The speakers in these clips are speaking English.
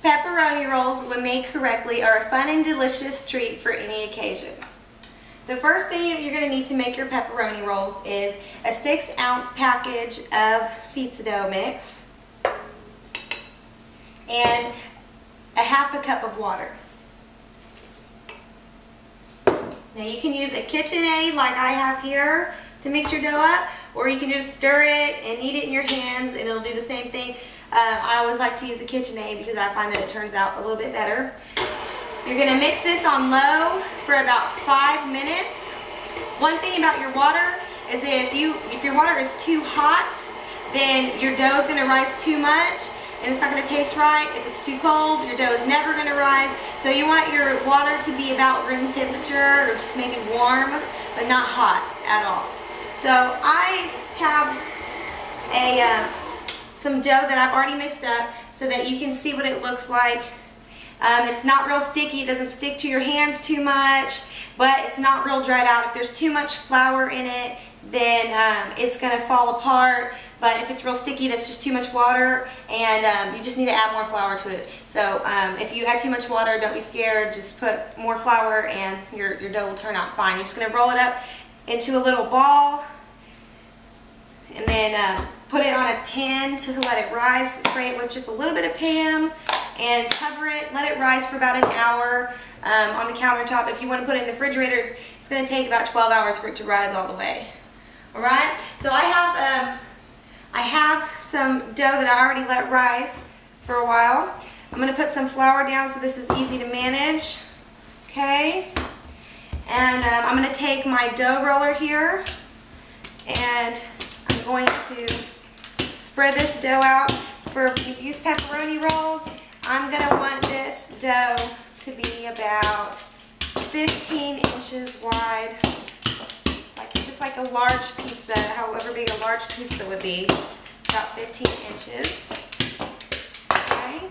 Pepperoni rolls, when made correctly, are a fun and delicious treat for any occasion. The first thing that you're going to need to make your pepperoni rolls is a 6-ounce package of pizza dough mix and a half a cup of water. Now you can use a KitchenAid like I have here to mix your dough up, or you can just stir it and knead it in your hands and it'll do the same thing. I always like to use a KitchenAid because I find that it turns out a little bit better. You're going to mix this on low for about 5 minutes. One thing about your water is that if your water is too hot, then your dough is going to rise too much and it's not going to taste right. If it's too cold, your dough is never going to rise. So you want your water to be about room temperature, or just maybe warm, but not hot at all. So I have some dough that I've already mixed up so that you can see what it looks like. It's not real sticky, it doesn't stick to your hands too much, but it's not real dried out. If there's too much flour in it, then it's going to fall apart. But if it's real sticky, that's just too much water, and you just need to add more flour to it. So if you add too much water, don't be scared. Just put more flour and your dough will turn out fine. You're just going to roll it up into a little ball, and then put it on a pan to let it rise. Spray it with just a little bit of Pam and cover it. Let it rise for about an hour on the countertop. If you want to put it in the refrigerator, it's going to take about 12 hours for it to rise all the way. Alright, so I have some dough that I already let rise for a while. I'm going to put some flour down so this is easy to manage. Okay, and I'm going to take my dough roller here and I'm going to spread this dough out. For these pepperoni rolls, I'm going to want this dough to be about 15 inches wide, just like a large pizza, however big a large pizza would be. It's about 15 inches. Okay,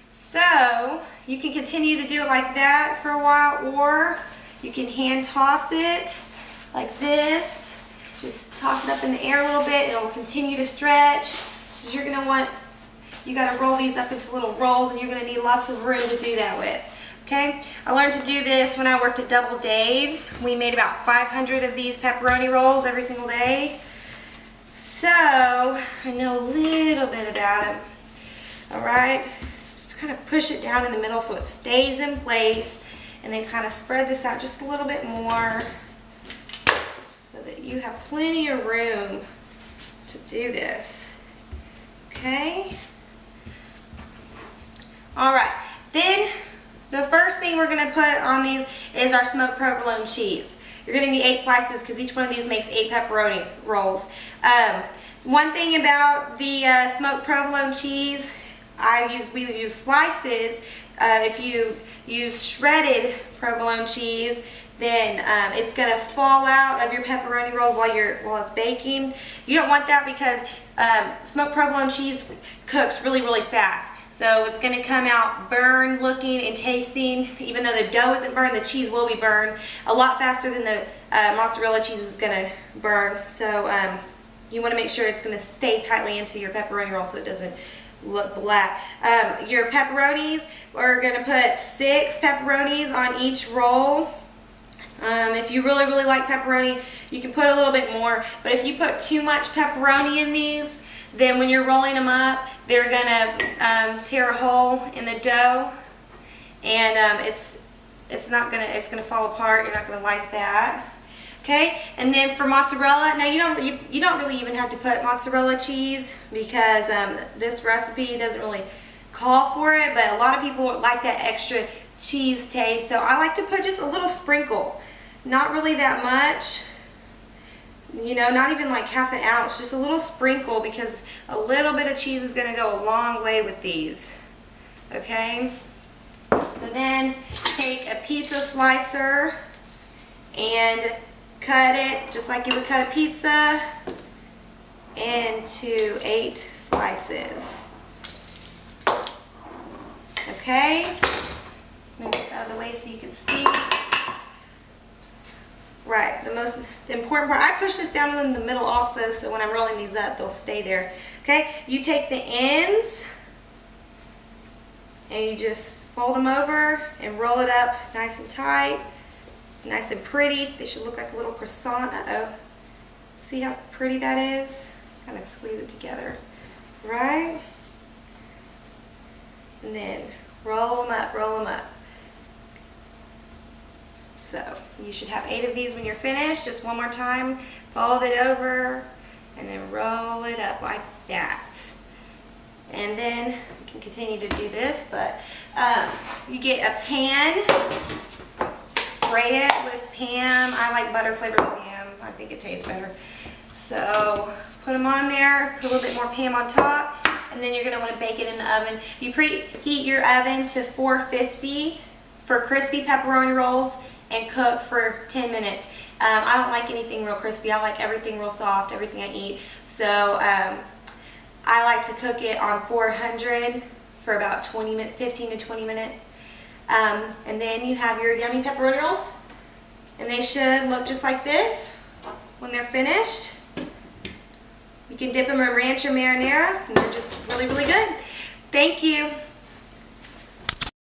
so you can continue to do it like that for a while, or you can hand toss it like this. Just toss it up in the air a little bit and it will continue to stretch. Because you're going to want, you got to roll these up into little rolls, and you're going to need lots of room to do that with. Okay, I learned to do this when I worked at Double Dave's. We made about 500 of these pepperoni rolls every single day. So I know a little bit about them. Alright, so just kind of push it down in the middle so it stays in place, and then kind of spread this out just a little bit more so that you have plenty of room to do this. Okay. Alright, then the first thing we're going to put on these is our smoked provolone cheese. You're going to need 8 slices because each one of these makes 8 pepperoni rolls. One thing about the smoked provolone cheese, we use slices. If you use shredded provolone cheese, then it's going to fall out of your pepperoni roll while it's baking. You don't want that because smoked provolone cheese cooks really, really fast. So it's going to come out burned looking and tasting. Even though the dough isn't burned, the cheese will be burned a lot faster than the mozzarella cheese is going to burn. So you want to make sure it's going to stay tightly into your pepperoni roll so it doesn't look black. Your pepperonis, we're going to put 6 pepperonis on each roll. If you really, really like pepperoni, you can put a little bit more. But if you put too much pepperoni in these, then when you're rolling them up, they're gonna tear a hole in the dough, and it's gonna fall apart. You're not gonna like that. Okay, and then for mozzarella, now you don't really even have to put mozzarella cheese because this recipe doesn't really call for it, but a lot of people like that extra cheese taste. So I like to put just a little sprinkle, not really that much. You know, not even like half an ounce, just a little sprinkle, because a little bit of cheese is going to go a long way with these. Okay, so then take a pizza slicer and cut it just like you would cut a pizza into 8 slices. Okay, let's move this out of the way so you can see. Right, the important part, I push this down in the middle also, so when I'm rolling these up, they'll stay there. Okay, you take the ends and you just fold them over and roll it up nice and tight, nice and pretty. They should look like a little croissant. Uh-oh. See how pretty that is? Kind of squeeze it together, right? And then roll them up, roll them up. So you should have 8 of these when you're finished. Just one more time, fold it over and then roll it up like that. And then you can continue to do this, but you get a pan, spray it with Pam. I like butter flavored Pam. I think it tastes better. So put them on there, put a little bit more Pam on top, and then you're gonna wanna bake it in the oven. You preheat your oven to 450 for crispy pepperoni rolls and cook for 10 minutes. I don't like anything real crispy. I like everything real soft, everything I eat. So I like to cook it on 400 for about 15 to 20 minutes. And then you have your yummy pepperoni rolls. And they should look just like this when they're finished. You can dip them in ranch or marinara, and they're just really, really good. Thank you.